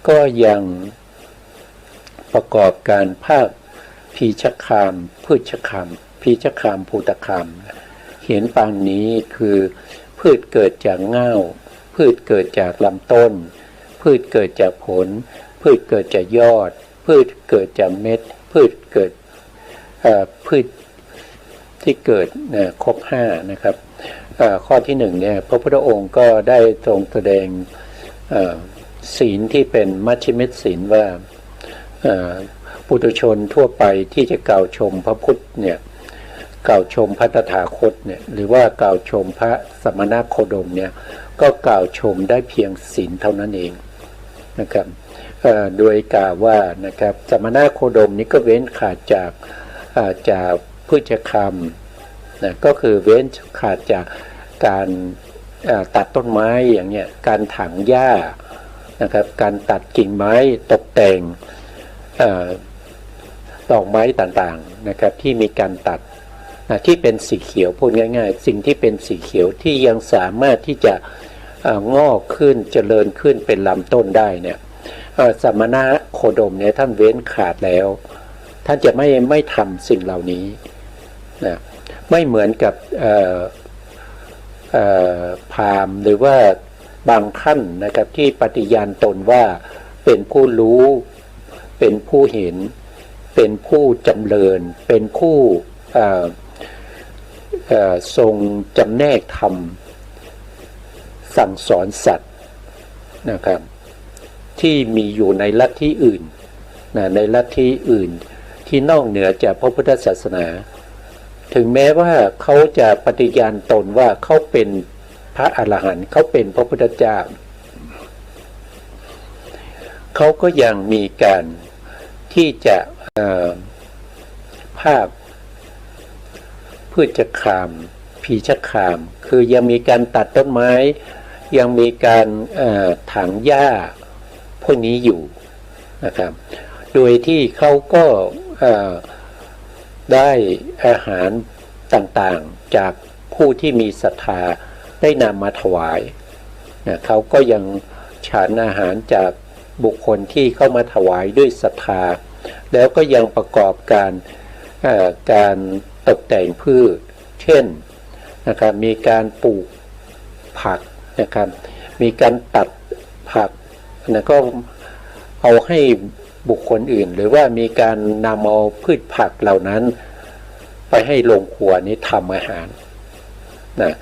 ก็ยังประกอบการภาคพีชคามพืชคามพีชคามภูตคามเห็นปางนี้คือพืชเกิดจากเง่าพืชเกิดจากลำต้นพืชเกิดจากผลพืชเกิดจากยอดพืชเกิดจากเม็ดพืชเกิดพืชที่เกิดครบ5นะครับข้อที่1เนี่ยพระพุทธองค์ก็ได้ทรงแสดงศีลที่เป็นมัชฌิมิศีลว่าปุถุชนทั่วไปที่จะกล่าวชมพระพุทธเนี่ยกล่าวชมพระตถาคตเนี่ยหรือว่ากล่าวชมพระสมณโคดมเนี่ยก็กล่าวชมได้เพียงศีลเท่านั้นเองนะครับโดยกล่าวว่านะครับสมณโคดมนี้ก็เว้นขาดจากพืชคามนะก็คือเว้นขาดจากการตัดต้นไม้อย่างเงี้ยการถางหญ้านะครับการตัดกิ่งไม้ตกแต่งดอกไม้ต่างๆนะครับที่มีการตัดที่เป็นสีเขียวพูดง่ายๆสิ่งที่เป็นสีเขียวที่ยังสามารถที่จะงอกขึ้นเจริญขึ้นเป็นลำต้นได้เนี่ยสมณะโคดมเนี่ยท่านเว้นขาดแล้วท่านจะไม่ทำสิ่งเหล่านี้นะไม่เหมือนกับพราหมณ์หรือว่าบางท่านนะครับที่ปฏิญาณตนว่าเป็นผู้รู้เป็นผู้เห็นเป็นผู้จำเริญเป็นผู้ทรงจำแนกธรรมสั่งสอนสัตว์นะครับที่มีอยู่ในลัทธิอื่นในลัทธิอื่นที่นอกเหนือจากพระพุทธศาสนาถึงแม้ว่าเขาจะปฏิญาณตนว่าเขาเป็นพระอรหันต์เขาเป็นพระพุทธเจ้าเขาก็ยังมีการที่จะภาคพืชคามพีชคามคือยังมีการตัดต้นไม้ยังมีการถางหญ้าพวกนี้อยู่นะครับโดยที่เขาก็ได้อาหารต่างๆจากผู้ที่มีศรัทธาได้นำมาถวายเขาก็ยังฉันอาหารจากบุคคลที่เข้ามาถวายด้วยศรัทธาแล้วก็ยังประกอบการตกแต่งพืชเช่นนะครับมีการปลูกผักนะครับมีการตัดผักนะก็เอาให้บุคคลอื่นหรือว่ามีการนำเอาพืชผักเหล่านั้นไปให้โรงครัวนี้ทำอาหารนะ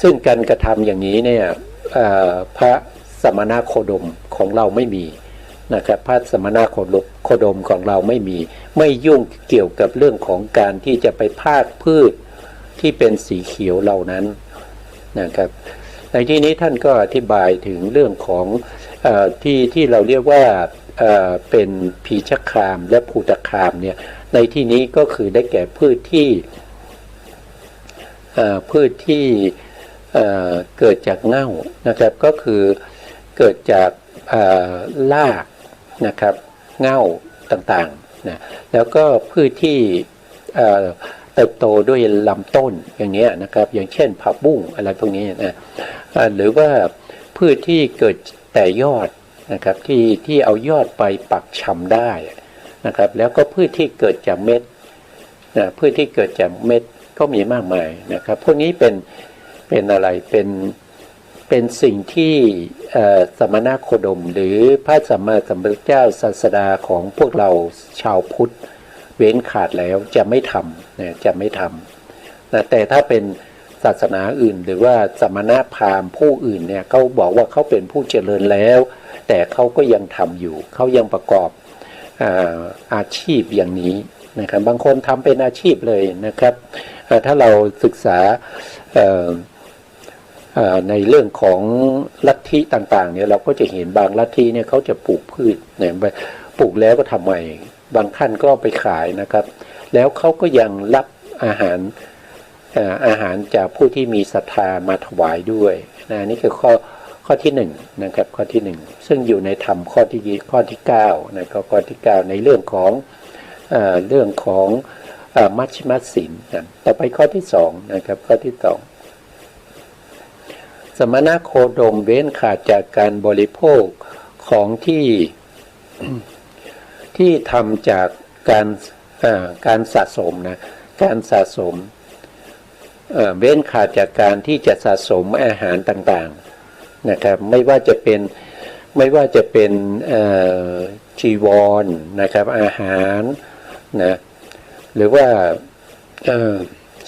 ซึ่งการกระทำอย่างนี้เนี่ยพระสมณโคดมของเราไม่มีนะครับพระสมณโคดมของเราไม่ยุ่งเกี่ยวกับเรื่องของการที่จะไปพากพืชที่เป็นสีเขียวเหล่านั้นนะครับในที่นี้ท่านก็อธิบายถึงเรื่องของที่เราเรียกว่าเป็นพีชคามและภูตคามเนี่ยในที่นี้ก็คือได้แก่พืชที่เกิดจากเง่านะครับก็คือเกิดจากรากนะครับเง่าต่างๆนะแล้วก็พืชที่เติบโตด้วยลำต้นอย่างเงี้ยนะครับอย่างเช่นผักบุ้งอะไรพวกนี้นะหรือว่าพืชที่เกิดแต่ยอดนะครับที่เอายอดไปปักชำได้นะครับแล้วก็พืชที่เกิดจากเม็ดพืชที่เกิดจากเม็ดก็มีมากมายนะครับพวกนี้เป็นอะไรเป็นสิ่งที่สมณโคดมหรือพระสัมมาสัมพุทธเจ้าศาสดาของพวกเราชาวพุทธเว้นขาดแล้วจะไม่ทำนะจะไม่ทำนะแต่ถ้าเป็นศาสนาอื่นหรือว่าสมณพราหมณ์ผู้อื่นเนี่ยเขาบอกว่าเขาเป็นผู้เจริญแล้วแต่เขาก็ยังทำอยู่เขายังประกอบอาชีพอย่างนี้นะครับบางคนทำเป็นอาชีพเลยนะครับถ้าเราศึกษาในเรื่องของลัทธิต่างๆเนี่ยเราก็จะเห็นบางลัทธิเนี่ยเขาจะปลูกพืชเนี่ยปลูกแล้วก็ทำใหม่บางท่านก็ไปขายนะครับแล้วเขาก็ยังรับอาหารจากผู้ที่มีศรัทธามาถวายด้วยนะนี่คือข้อที่1นะครับข้อที่1ซึ่งอยู่ในธรรมข้อที่9นะข้อที่9ในเรื่องของมัชฌิมศีลนะต่อไปข้อที่2นะครับข้อที่2สมณโคดมเว้นขาดจากการบริโภค ของที่ทำจากการสะสมนะการสะสมเว้นขาดจากการที่จะสะสมอาหารต่างๆนะครับไม่ว่าจะเป็นจีวรนะครับอาหารนะหรือว่า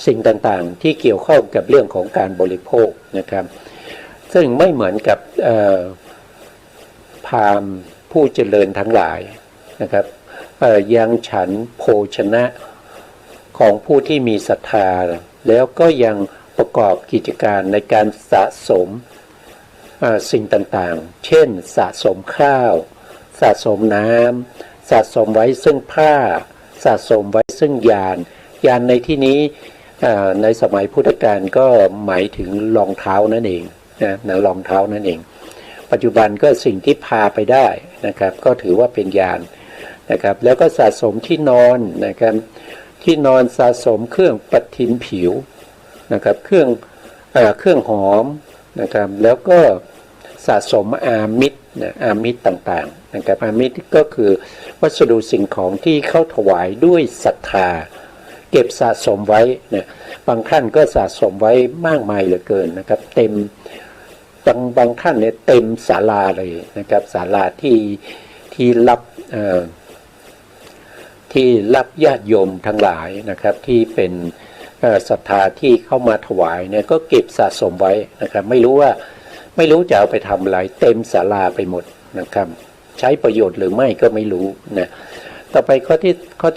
สิ่งต่างๆที่เกี่ยวข้องกับเรื่องของการบริโภคนะครับซึ่งไม่เหมือนกับพราหมณ์ผู้เจริญทั้งหลายนะครับยังฉันโภชนะของผู้ที่มีศรัทธาแล้วก็ยังประกอบกิจการในการสะสมสิ่งต่างๆเช่นสะสมข้าวสะสมน้ำสะสมไว้ซึ่งผ้าสะสมไว้ซึ่งยานในที่นี้ในสมัยพุทธกาลก็หมายถึงรองเท้านั่นเองนะรองเท้านั่นเองปัจจุบันก็สิ่งที่พาไปได้นะครับก็ถือว่าเป็นยานนะครับแล้วก็สะสมที่นอนนะครับที่นอนสะสมเครื่องประทินผิวนะครับเครื่องหอมนะครับแล้วก็สะสมอามิตรอามิตรต่างๆนะครับอามิตรก็คือวัสดุสิ่งของที่เขาถวายด้วยศรัทธาเก็บสะสมไว้นะบางท่านก็สะสมไว้มากมายเหลือเกินนะครับเต็มบางท่านเนี่ยเต็มศาลาเลยนะครับศาลาที่รับญาติโยมทั้งหลายนะครับที่เป็นศรัทธาที่เข้ามาถวายเนี่ยก็เก็บสะสมไว้นะครับไม่รู้จะเอาไปทำอะไรเต็มศาลาไปหมดนะครับใช้ประโยชน์หรือไม่ก็ไม่รู้นะต่อไปข้อ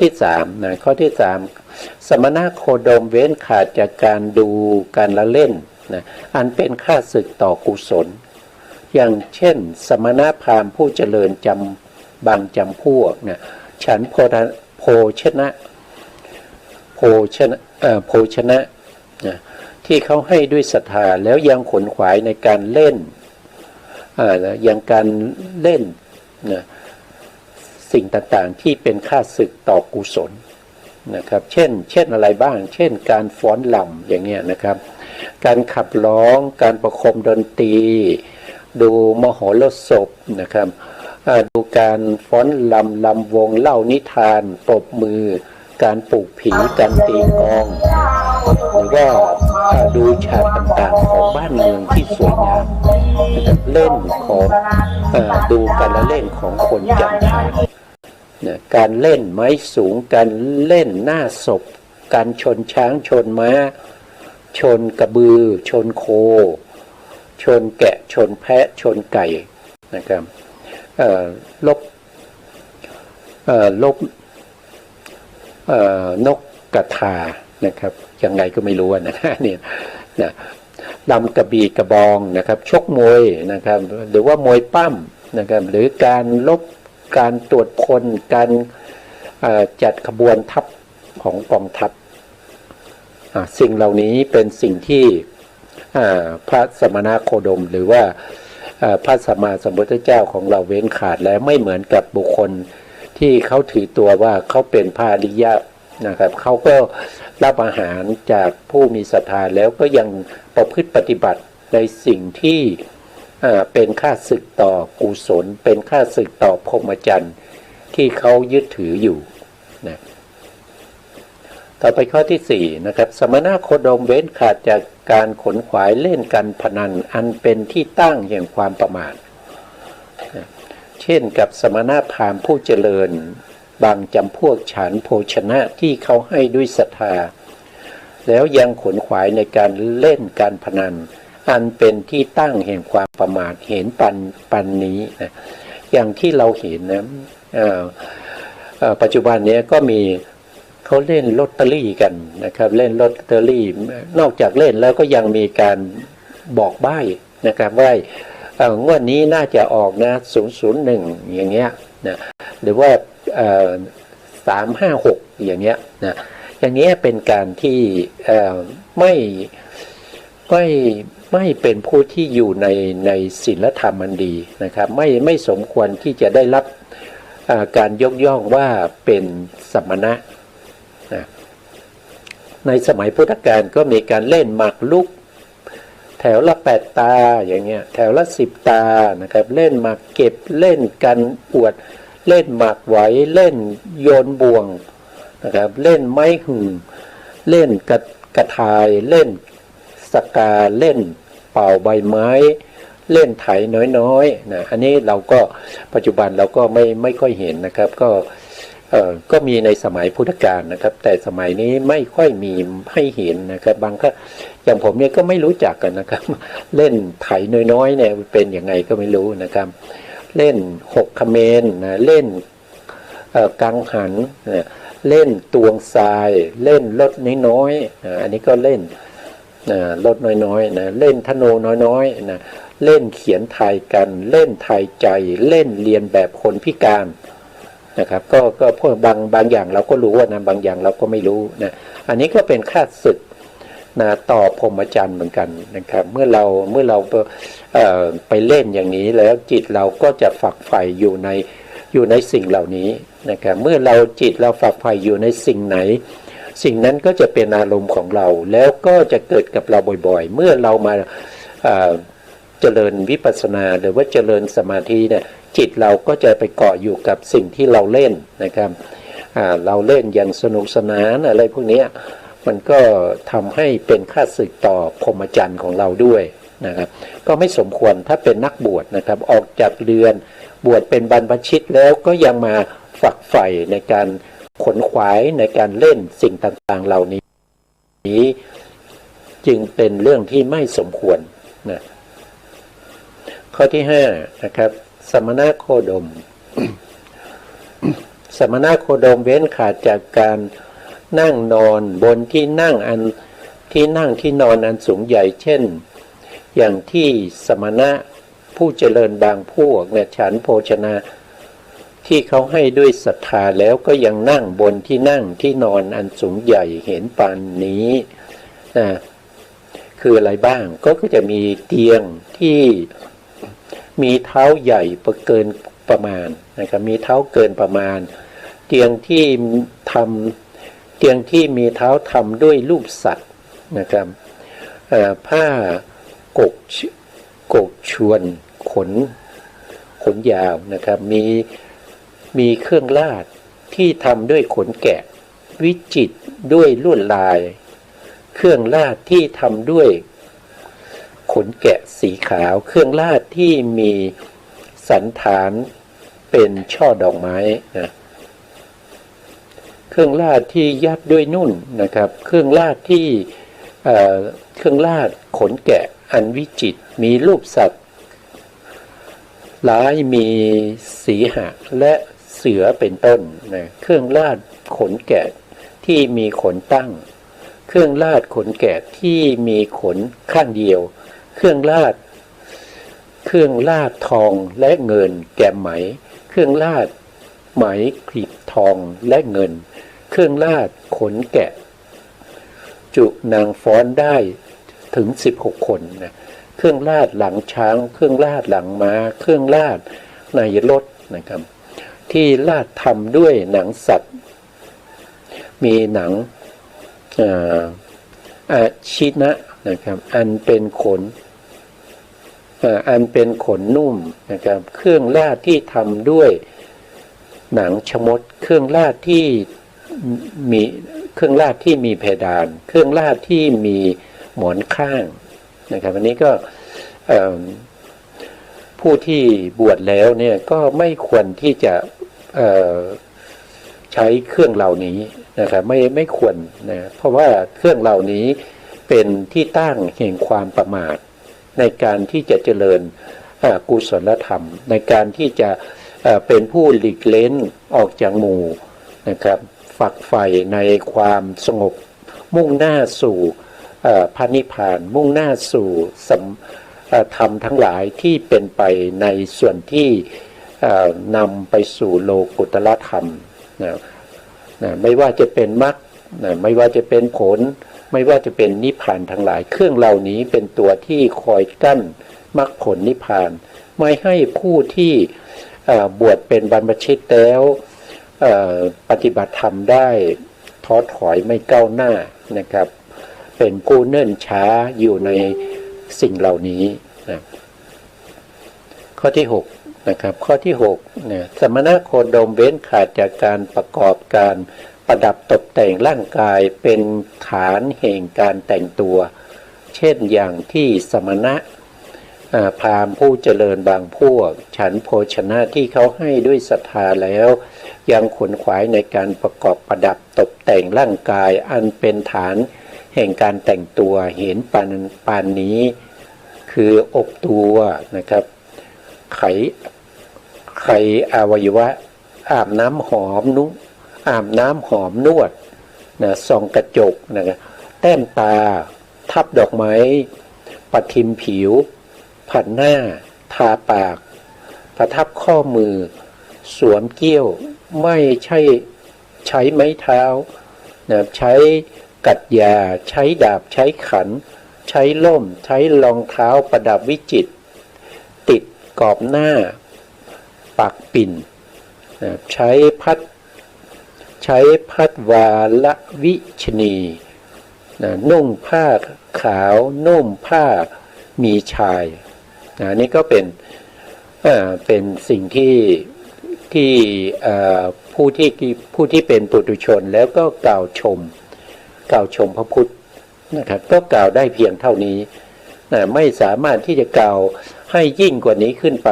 ที่3นะข้อที่3สมณโคดมเว้นขาดจากการดูการละเล่นนะอันเป็นข้าศึกต่อกุศลอย่างเช่นสมณพราหมณ์ผู้เจริญบางจำพวกนะฉันโภชนะนะที่เขาให้ด้วยศรัทธาแล้วยังขนขวายในการเล่นอย่างการเล่นนะสิ่งต่างๆที่เป็นข้าศึกต่อกุศลนะครับเช่นอะไรบ้างเช่นการฟ้อนรำอย่างเงี้ยนะครับการขับร้องการประคมดนตรีดูมโหรสพนะครับดูการฟ้อนลำวงเล่านิทานปรบมือการปลูกผีการตีกลองหรือว่าดูฉากต่างๆของบ้านเมืองที่สวยงามนะครับเล่นของดูการละเล่นของคนจำพรรษการเล่นไม้สูงการเล่นหน้าศพการชนช้างชนม้าชนกระบือชนโคชนแกะชนแพะชนไก่นะครับลบนกกระทานะครับยังไงก็ไม่รู้นะเนี่ยนะลำกระบี่กระบองนะครับชกมวยนะครับหรือว่ามวยปั้มนะครับหรือการการตรวจพลการจัดขบวนทัพของกองทัพสิ่งเหล่านี้เป็นสิ่งที่พระสมณโคดมหรือว่าพระสัมมาสัมพุทธเจ้าของเราเว้นขาดและไม่เหมือนกับบุคคลที่เขาถือตัวว่าเขาเป็นพระอริยะนะครับเขาก็รับอาหารจากผู้มีศรัทธาแล้วก็ยังประพฤติปฏิบัติในสิ่งที่เป็นข้าศึกต่อกุศลเป็นข้าศึกต่อพรหมจรรย์ที่เขายึดถืออยู่นะต่อไปข้อที่4นะครับสมณโคดมเว้นขาดจากการขนขวายเล่นการพนันอันเป็นที่ตั้งแห่งความประมาทนะเช่นกับสมณพราหมณ์ผู้เจริญบางจำพวกฉันโภชนะที่เขาให้ด้วยศรัทธาแล้วยังขนขวายในการเล่นการพนันอันเป็นที่ตั้งแห่งความประมาทเห็นปันนี้นะอย่างที่เราเห็นนะปัจจุบันนี้ก็มีเขาเล่นลอตเตอรี่กันนะครับเล่นลอตเตอรี่นอกจากเล่นแล้วก็ยังมีการบอกใบ้นะครับว่างวดนี้น่าจะออกนะ001อย่างเงี้ยนะหรือว่า356อย่างเงี้ยนะอย่างเงี้ยเป็นการที่ไม่เป็นผู้ที่อยู่ในศีลธรรมอันดีนะครับไม่สมควรที่จะได้รับการยกย่องว่าเป็นสมณะในสมัยพุทธกาลก็มีการเล่นหมากรุก แถวละ8 ตาอย่างเงี้ยแถวละ10 ตานะครับเล่นหมากเก็บเล่นกันอวดเล่นหมากไหวเล่นโยนบ่วงนะครับเล่นไม้หึ่งเล่นกระทายเล่นสกาเล่นเป่าใบไม้เล่นไถน้อยๆนะอันนี้เราก็ปัจจุบันเราก็ไม่ค่อยเห็นนะครับก็มีในสมัยพุทธกาลนะครับแต่สมัยนี้ไม่ค่อยมีให้เห็นนะครับบางก็อย่างผมเนี่ยก็ไม่รู้จักกันนะครับเล่นไถน้อยๆเนี่ยเป็นยังไงก็ไม่รู้นะครับเล่นหกเขมรนะเล่นกังหันนะเล่นตวงทรายเล่นรถน้อยๆอันนี้ก็เล่นรถน้อยๆนะเล่นธนูน้อยๆนะเล่นเขียนทายกันเล่นทายใจเล่นเรียนแบบคนพิการนะครับก็พวกบางอย่างเราก็รู้นะบางอย่างเราก็ไม่รู้นะอันนี้ก็เป็นค่าศึกนะต่อพรหมจรรย์เหมือนกันนะครับเมื่อเราไปเล่นอย่างนี้แล้วจิตเราก็จะฝักใฝ่อยู่ในสิ่งเหล่านี้นะครับเมื่อจิตเราฝักใฝ่อยู่ในสิ่งไหนสิ่งนั้นก็จะเป็นอารมณ์ของเราแล้วก็จะเกิดกับเราบ่อยๆเมื่อเรามาเจริญวิปัสสนาหรือว่าเจริญสมาธิเนี่ยจิตเราก็จะไปเกาะอยู่กับสิ่งที่เราเล่นนะครับเราเล่นอย่างสนุกสนานอะไรพวกนี้มันก็ทำให้เป็นค่าศึกต่อพรหมจรรย์ของเราด้วยนะครับก็ไม่สมควรถ้าเป็นนักบวชนะครับออกจากเรือนบวชเป็นบรรพชิตแล้วก็ยังมาฝักใฝ่ในการขนขวายในการเล่นสิ่งต่างๆเหล่านี้จึงเป็นเรื่องที่ไม่สมควรนะข้อที่5นะครับสมณโคดม สมณโคดมเว้นขาดจากการนั่งนอนบนที่นั่งที่นอนอันสูงใหญ่เช่นอย่างที่สมณะผู้เจริญบางพวกเนี่ยฉันโภชนาที่เขาให้ด้วยศรัทธาแล้วก็ยังนั่งบนที่นั่งที่นอนอันสูงใหญ่เห็นปานนี้นะคืออะไรบ้างก็จะมีเตียงที่มีเท้าใหญ่เกินประมาณนะครับมีเท้าเกินประมาณเตียงที่มีเท้าทำด้วยรูปสัตว์นะครับผ้ากกชวนขนยาวนะครับมีเครื่องลาดที่ทำด้วยขนแกะวิจิตรด้วยลวดลายเครื่องลาดที่ทำด้วยขนแกะสีขาวเครื่องลาดที่มีสันฐานเป็นช่อดอกไม้นะเครื่องลาดที่ยัดด้วยนุ่นนะครับเครื่องลาดที่เครื่องลาดขนแกะอันวิจิตรมีรูปสัตว์หลายมีสีหะและเสือเป็นต้นนะเครื่องลาดขนแกะที่มีขนตั้งเครื่องลาดขนแกะที่มีขนข้างเดียวเครื่องลาดทองและเงินแกมไหมเครื่องลาดไหมกลีบทองและเงินเครื่องลาดขนแกะจุนางฟ้อนได้ถึง16 คนนะเครื่องลาดหลังช้างเครื่องลาดหลังม้าเครื่องลาดในรถนะครับที่ลาดทำด้วยหนังสัตว์มีหนังอาชินะนะครับอันเป็นขนนุ่มนะครับเครื่องลาดที่ทำด้วยหนังชมดเครื่องลาดที่มีเพดานเครื่องลาดที่มีหมอนข้างนะครับอันนี้ก็ผู้ที่บวชแล้วเนี่ยก็ไม่ควรที่จะใช้เครื่องเหล่านี้นะครับไม่ควรนะเพราะว่าเครื่องเหล่านี้เป็นที่ตั้งแห่งความประมาทในการที่จะเจริญกุศลธรรมในการที่จะเป็นผู้หลีกเล้นออกจากหมู่นะครับฝักใฝ่ในความสงบมุ่งหน้าสู่พระนิพพานมุ่งหน้าสู่ธรรมทั้งหลายที่เป็นไปในส่วนที่นำไปสู่โลกุตตรธรรมนะไม่ว่าจะเป็นมรรคไม่ว่าจะเป็นผลไม่ว่าจะเป็นนิพพานทั้งหลายเครื่องเหล่านี้เป็นตัวที่คอยกั้นมรรคผลนิพพานไม่ให้ผู้ที่บวชเป็นบรรพชิตแล้วปฏิบัติธรรมได้ท้อถอยไม่ก้าวหน้านะครับเป็นผู้เนิ่นช้าอยู่ใน สิ่งเหล่านี้นะข้อที่6นะครับข้อที่6เนี่ยสมณโคดมเว้นขาดจากการประกอบการประดับตกแต่งร่างกายเป็นฐานแห่งการแต่งตัวเช่นอย่างที่สมณะพราหมณ์ผู้เจริญบางพวกฉันโภชนะที่เขาให้ด้วยศรัทธาแล้วยังขวนขวายในการประกอบประดับตกแต่งร่างกายอันเป็นฐานแห่งการแต่งตัวเห็นปานนี้คืออบตัวนะครับไขอวัยวะอาบน้ำหอมนวดนะส่องกระจกนะครับแต้มตาทับดอกไม้ประทิมผิวผัดหน้าทาปากประทับข้อมือสวมเกี้ยวไม่ใช่ใช้ไม้เท้านะใช้กัดยาใช้ดาบใช้ขันใช้ล่มใช้รองเท้าประดับวิจิตรติดกรอบหน้าปักปิ่นนะใช้พัดวาลวิชนีนะนุ่งผ้าขาวนุ่มผ้ามีชายนี่ก็เป็นสิ่งที่ผู้ที่เป็นปุถุชนแล้วก็กล่าวชมพระพุทธนะครับก็กล่าวได้เพียงเท่านี้นะไม่สามารถที่จะกล่าวให้ยิ่งกว่านี้ขึ้นไป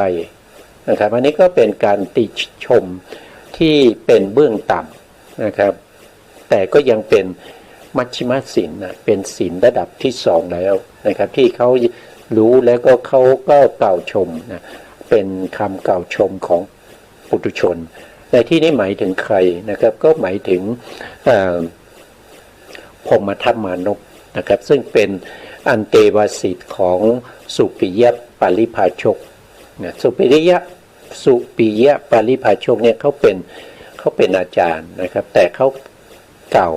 นะครับอันนี้ก็เป็นการติชมที่เป็นเบื้องต่ำนะครับแต่ก็ยังเป็นมัชฌิมศีลนะเป็นศีลระดับที่2แล้วนะครับที่เขารู้แล้วก็เขาก็กล่าวชมนะเป็นคำกล่าวชมของปุถุชนในที่นี้หมายถึงใครนะครับก็หมายถึงพรหมทัตมานพนะครับซึ่งเป็นอันเตวสิทธิ์ของสุปิยะปาริภาชกนะสุปิยะปาริภาชกเนี่ยเขาเป็นอาจารย์นะครับแต่เขากล่าว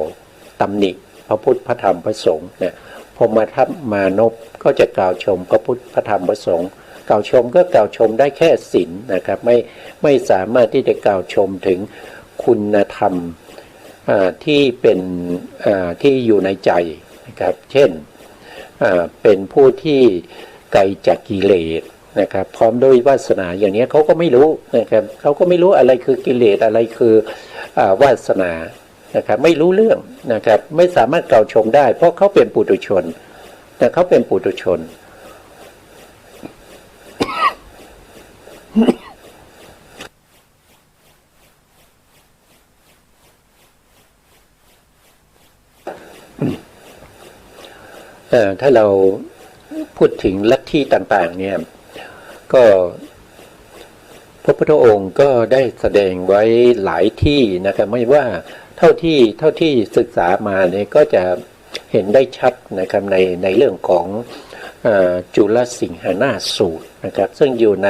ตำหนิพระพุทธพระธรรมพระสงฆ์เนี่ยพรหมทัตมานพก็จะกล่าวชมพระพุทธพระธรรมพระสงฆ์กล่าวชมก็กล่าวชมได้แค่ศีลนะครับไม่สามารถที่จะกล่าวชมถึงคุณธรรมที่เป็นที่อยู่ในใจนะครับเช่นเป็นผู้ที่ไกลจากกิเลสนะครับพร้อมด้วยวาสนาอย่างนี้เขาก็ไม่รู้นะครับเขาก็ไม่รู้อะไรคือกิเลสอะไรคือวาสนานะครับไม่รู้เรื่องนะครับไม่สามารถกล่าวชมได้เพราะเขาเป็นปุถุชนแต่เขาเป็นปุถุชนถ้าเราพูดถึงลัทธิต่างๆเนี่ยก็พระพุทธองค์ก็ได้แสดงไว้หลายที่นะครับไม่ว่าเท่าที่ศึกษามาเนี่ยก็จะเห็นได้ชัดนะครับในเรื่องของจุลสิงหนาสูตรนะครับซึ่งอยู่ใน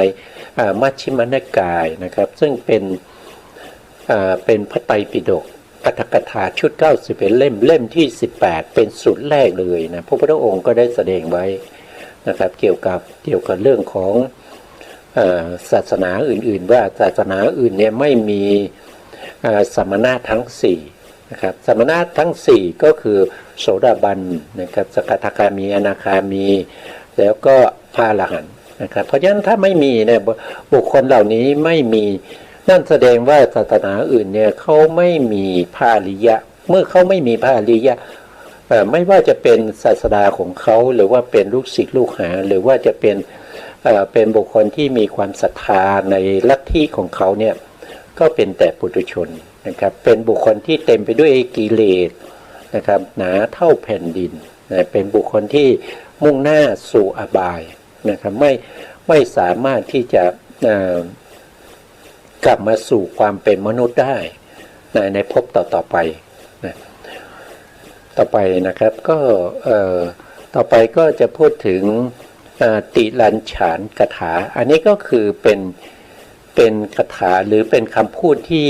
มัชฌิมนิกายนะครับซึ่งเป็นพระไตรปิฎกปาฐกถาชุด91เล่มที่18เป็นสูตรแรกเลยนะพระพุทธองค์ก็ได้แสดงไว้นะครับเกี่ยวกับเรื่องของศาสนาอื่นๆว่าศาสนาอื่นเนี่ยไม่มีสมณะทั้ง4นะครับสมณะทั้ง4ก็คือโสดาบันนะครับสกทาคามีอนาคามีแล้วก็พระอรหันต์นะครับเพราะฉะนั้นถ้าไม่มีเนี่ยบุคคลเหล่านี้ไม่มีนั่นแสดงว่าศาสนาอื่นเนี่ยเขาไม่มีพระอริยะเมื่อเขาไม่มีพระอริยะไม่ว่าจะเป็นศาสดาของเขาหรือว่าเป็นลูกศิษย์ลูกหาหรือว่าจะเป็นบุคคลที่มีความศรัทธาในลัทธิของเขาเนี่ยก็เป็นแต่ปุถุชนนะครับเป็นบุคคลที่เต็มไปด้วยกิเลสนะครับหนาเท่าแผ่นดินนะเป็นบุคคลที่มุ่งหน้าสู่อบายนะครับไม่สามารถที่จะกลับมาสู่ความเป็นมนุษย์ได้ในภพต่อไปนะต่อไปนะครับก็ต่อไปก็จะพูดถึงติลัญฉานคาถาอันนี้ก็คือเป็นคาถาหรือเป็นคำพูดที่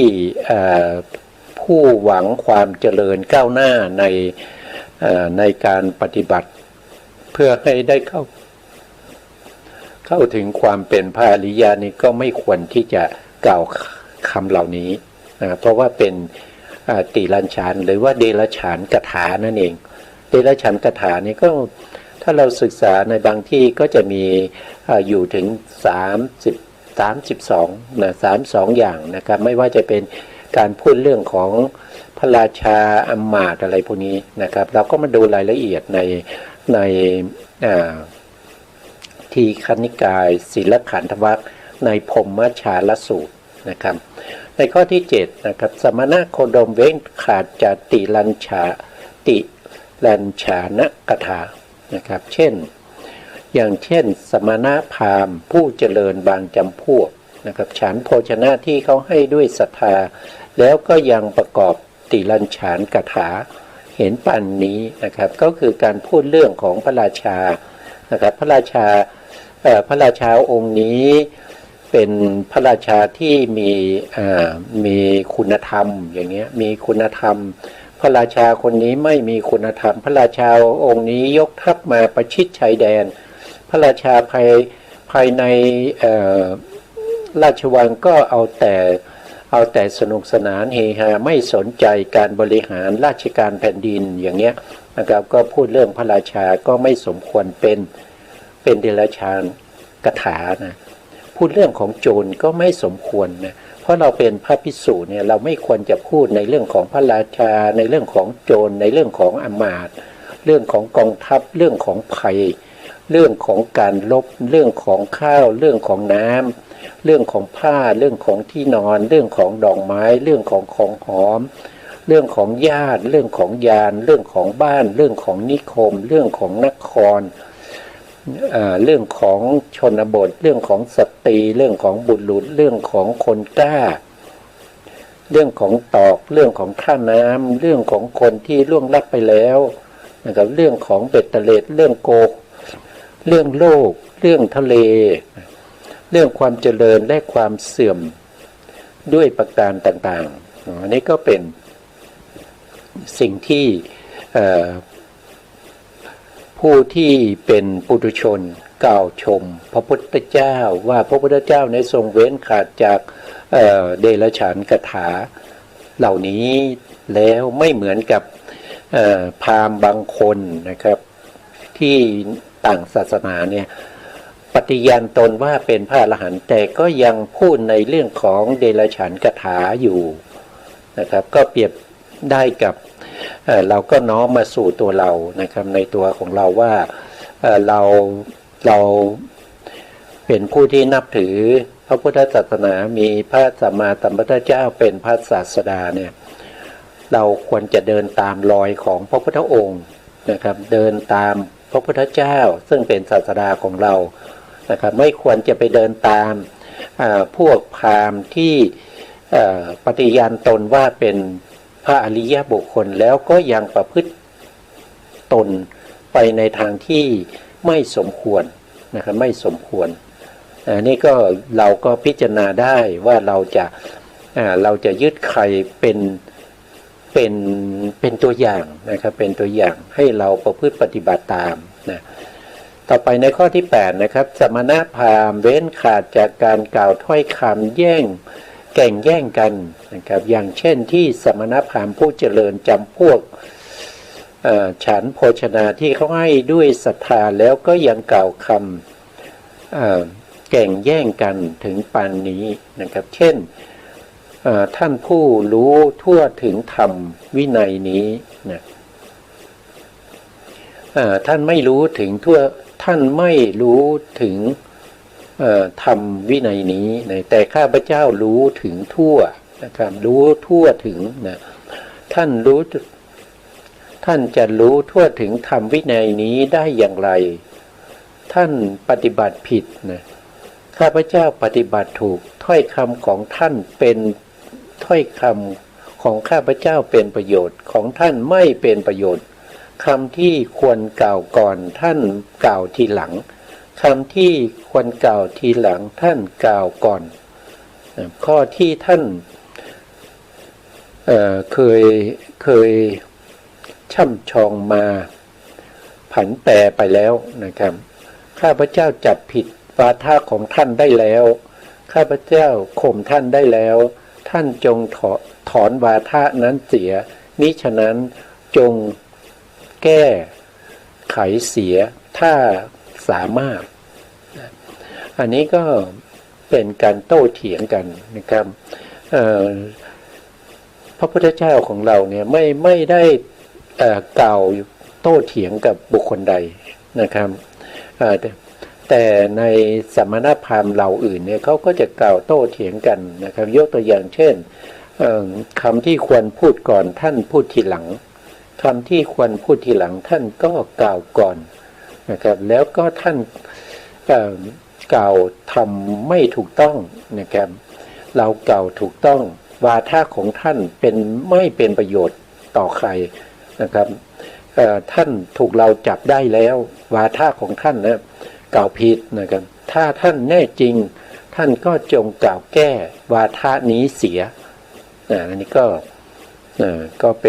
ผู้หวังความเจริญก้าวหน้าในการปฏิบัติเพื่อให้ได้เข้าถึงความเป็นพระอริยะนี้ก็ไม่ควรที่จะกล่าวคำเหล่านี้เพราะว่าเป็นติลัญฉานหรือว่าเดรัจฉานคาถานั่นเองเดรัจฉานคาถานี้ก็ ถ้าเราศึกษาในบางที่ก็จะมีอยู่ถึง32นะ32อย่างนะครับไม่ว่าจะเป็นการพูดเรื่องของพระราชาอำมาตย์อะไรพวกนี้นะครับเราก็มาดูรายละเอียดในทีฆนิกายศีลขันธวรรคในพรหมชาลสูตรนะครับในข้อที่7นะครับสมณะโคดมเว้นขาดจากติลัญชานกถานะครับเช่นอย่างเช่นสมณะพราหมณ์ผู้เจริญบางจำพวกนะครับฉันโภชนะที่เขาให้ด้วยศรัทธาแล้วก็ยังประกอบติลัญชานกถาเห็นปันนี้นะครับก็คือการพูดเรื่องของพระราชานะครับพระราชาองค์นี้เป็นพระราชาที่มีคุณธรรมอย่างเงี้ยมีคุณธรรมพระราชาคนนี้ไม่มีคุณธรรมพระราชาองค์นี้ยกทัพมาประชิดชายแดนพระราชาภายในราชวังก็เอาแต่สนุกสนานเฮฮาไม่สนใจการบริหารราชการแผ่นดินอย่างเงี้ยนะครับก็พูดเรื่องพระราชาก็ไม่สมควรเป็นเดรัจฉานกถานะพูดเรื่องของโจรก็ไม่สมควรนะเพราะเราเป็นพระภิกษุเนี่ยเราไม่ควรจะพูดในเรื่องของพระราชาในเรื่องของโจรในเรื่องของอมาตย์เรื่องของกองทัพเรื่องของภัยเรื่องของการลบเรื่องของข้าวเรื่องของน้ำเรื่องของผ้าเรื่องของที่นอนเรื่องของดอกไม้เรื่องของของหอมเรื่องของญาติเรื่องของยานเรื่องของบ้านเรื่องของนิคมเรื่องของนครเรื่องของชนบทเรื่องของสตรีเรื่องของบุรุษเรื่องของคนกล้าเรื่องของตอกเรื่องของท่าน้ำเรื่องของคนที่ล่วงลับไปแล้วนะครับเรื่องของเบ็ดเตล็ดเรื่องโกกเรื่องโลกเรื่องทะเลเรื่องความเจริญและความเสื่อมด้วยประการต่างๆอันนี้ก็เป็นสิ่งที่ผู้ที่เป็นปุถุชนกล่าวชมพระพุทธเจ้าว่าพระพุทธเจ้าในทรงเว้นขาดจากเดรัจฉานกถาเหล่านี้แล้วไม่เหมือนกับพราหมณ์บางคนนะครับที่ต่างศาสนาเนี่ยปฏิญาณตนว่าเป็นพระอรหันต์แต่ก็ยังพูดในเรื่องของเดรัจฉานกถาอยู่นะครับก็เปรียบได้กับเราก็น้อมมาสู่ตัวเรานะครับในตัวของเราว่าเราเป็นผู้ที่นับถือพระพุทธศาสนามีพระสัมมาสัมพุทธเจ้าเป็นพระศาสดาเนี่ยเราควรจะเดินตามรอยของพระพุทธองค์นะครับเดินตามพระพุทธเจ้าซึ่งเป็นศาสดาของเรานะครับไม่ควรจะไปเดินตามพวกพราหมณ์ที่ปฏิญาณตนว่าเป็นพระอริยบุคคลแล้วก็ยังประพฤติตนไปในทางที่ไม่สมควรนะครับไม่สมควรนี่ก็เราก็พิจารณาได้ว่าเราจะยึดใครเป็นตัวอย่างนะครับเป็นตัวอย่างให้เราประพฤติปฏิบัติตามนะต่อไปในข้อที่8นะครับสมณพราหมณ์เว้นขาดจากการกล่าวถ้อยคำแย่งแย่งกันนะครับอย่างเช่นที่สมณพราหมณ์ผู้เจริญจำพวกฉันโภชนาที่เขาให้ด้วยศรัทธาแล้วก็ยังกล่าวคำแย่งกันถึงปานนี้นะครับเช่นท่านผู้รู้ทั่วถึงธรรมวินัยนี้นะท่านไม่รู้ถึงท่านไม่รู้ถึงธรรมวินัยนี้นะแต่ข้าพเจ้ารู้ถึงทั่วนะครับรู้ทั่วถึงนะท่านจะรู้ทั่วถึงธรรมวินัยนี้ได้อย่างไรท่านปฏิบัติผิดนะข้าพเจ้าปฏิบัติถูกถ้อยคำของท่านเป็นถ้อยคำของข้าพเจ้าเป็นประโยชน์ของท่านไม่เป็นประโยชน์คำที่ควรกล่าวก่อนท่านกล่าวทีหลังคำที่ควรกล่าวทีหลังท่านกล่าวก่อนข้อที่ท่านเคยช่ำชองมาผันแปรไปแล้วนะครับข้าพเจ้าจับผิดวาทะของท่านได้แล้วข้าพเจ้าข่มท่านได้แล้วท่านจงถอนวาทะนั้นเสียมิฉะนั้นจงแก้ไขเสีย ถ้าสามารถอันนี้ก็เป็นการโต้เถียงกันนะครับพระพุทธเจ้าของเราเนี่ยไม่ได้กล่าวโต้เถียงกับบุคคลใดนะครับแต่ในสมณพราหมณ์เหล่าอื่นเนี่ยเขาก็จะกล่าวโต้เถียงกันนะครับยกตัวอย่างเช่นคำที่ควรพูดก่อนท่านพูดทีหลังคำที่ควรพูดทีหลังท่านก็กล่าวก่อนนะครับแล้วก็ท่านกล่าวทำไม่ถูกต้องนะครับเรากล่าวถูกต้องวาทะของท่านไม่เป็นประโยชน์ต่อใครนะครับท่านถูกเราจับได้แล้ววาทะของท่านนะกล่าวผิดนะครับถ้าท่านแน่จริงท่านก็จงกล่าวแก้วาทะนี้เสียอันนี้ก็เ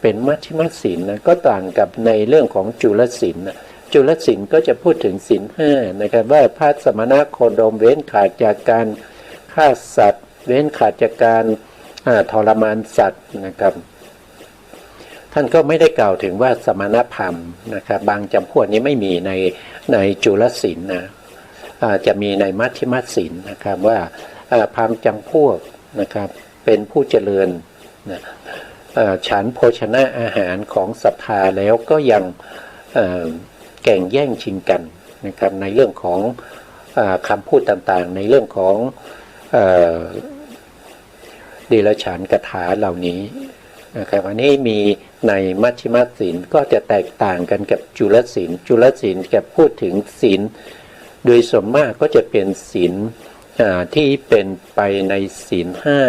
ป็นมัชฌิมศีลนะก็ต่างกับในเรื่องของจุลศีลนะจุลศีลก็จะพูดถึงศีลห้านะครับว่าพระสมณโคดมเว้นขาดจากการฆ่าสัตว์เว้นขาดจากการทรมานสัตว์นะครับท่านก็ไม่ได้กล่าวถึงว่าสมณพราหมณ์นะครับบางจำพวกนี้ไม่มีในจุลศีลนะจะมีในมัชฌิมศีลนะครับว่าพราหมณ์จำพวกนะครับเป็นผู้เจริญนะฉันโภชนะอาหารของศรัทธาแล้วก็ยังแข่งแย่งชิงกันนะครับในเรื่องของคำพูดต่างๆในเรื่องของเดรัจฉานคาถาเหล่านี้นะครับอันนี้มีในมัชฌิมศีลก็จะแตกต่างกันกับจุลศีลจุลศีลจะพูดถึงศีลโดยส่วนมากก็จะเป็นศีลที่เป็นไปในศีลห้า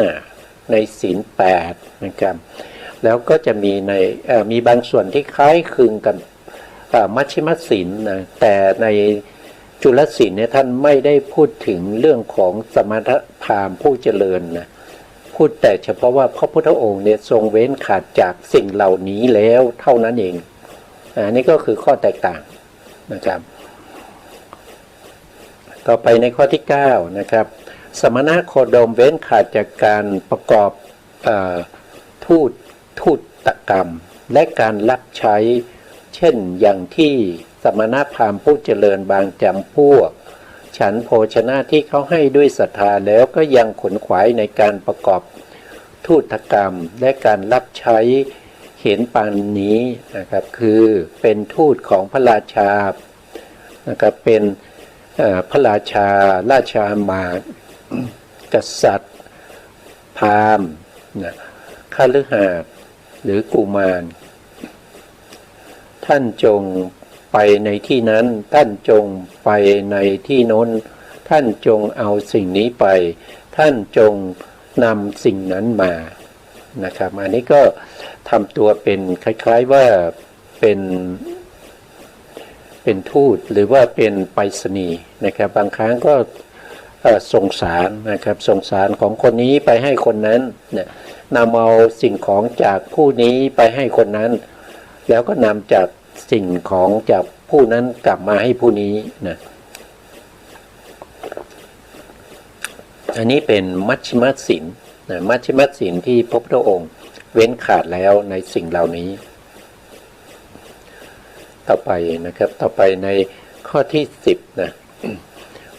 ในศีลแปดนะครับแล้วก็จะมีบางส่วนที่คล้ายคลึงกันมัชฌิมศีลนะแต่ในจุลศีลเนี่ยท่านไม่ได้พูดถึงเรื่องของสมณพราหมณ์ผู้เจริญนะพูดแต่เฉพาะว่าพระพุทธองค์เนี่ยทรงเว้นขาดจากสิ่งเหล่านี้แล้วเท่านั้นเองอันนี้ก็คือข้อแตกต่างนะครับต่อไปในข้อที่9นะครับสมณโคดมเว้นขาดจากการประกอบทูตกรรมและการรับใช้เช่นอย่างที่สมณพราหมณ์ผู้เจริญบางจำพวกฉันโภชนะที่เขาให้ด้วยศรัทธาแล้วก็ยังขนขวายในการประกอบทูตกรรมและการรับใช้เห็นปานนี้นะครับคือเป็นทูตของพระราชานะครับเป็นพระราชาราชามาตย์กษัตริย์พราหมณ์ข้าฤหัสถ์หรือกุมารท่านจงไปในที่นั้นท่านจงไปในที่โน้นท่านจงเอาสิ่งนี้ไปท่านจงนำสิ่งนั้นมานะครับอันนี้ก็ทำตัวเป็นคล้ายๆว่าเป็นทูตหรือว่าเป็นไปรษณีย์นะครับบางครั้งก็ส่งสารนะครับส่งสารของคนนี้ไปให้คนนั้นเนี่ยนำเอาสิ่งของจากผู้นี้ไปให้คนนั้นแล้วก็นำจากสิ่งของจากผู้นั้นกลับมาให้ผู้นี้นะอันนี้เป็นมัชฌิมศีลนะมัชฌิมศีลที่พระพุทธองค์เว้นขาดแล้วในสิ่งเหล่านี้ต่อไปนะครับต่อไปในข้อที่10นะ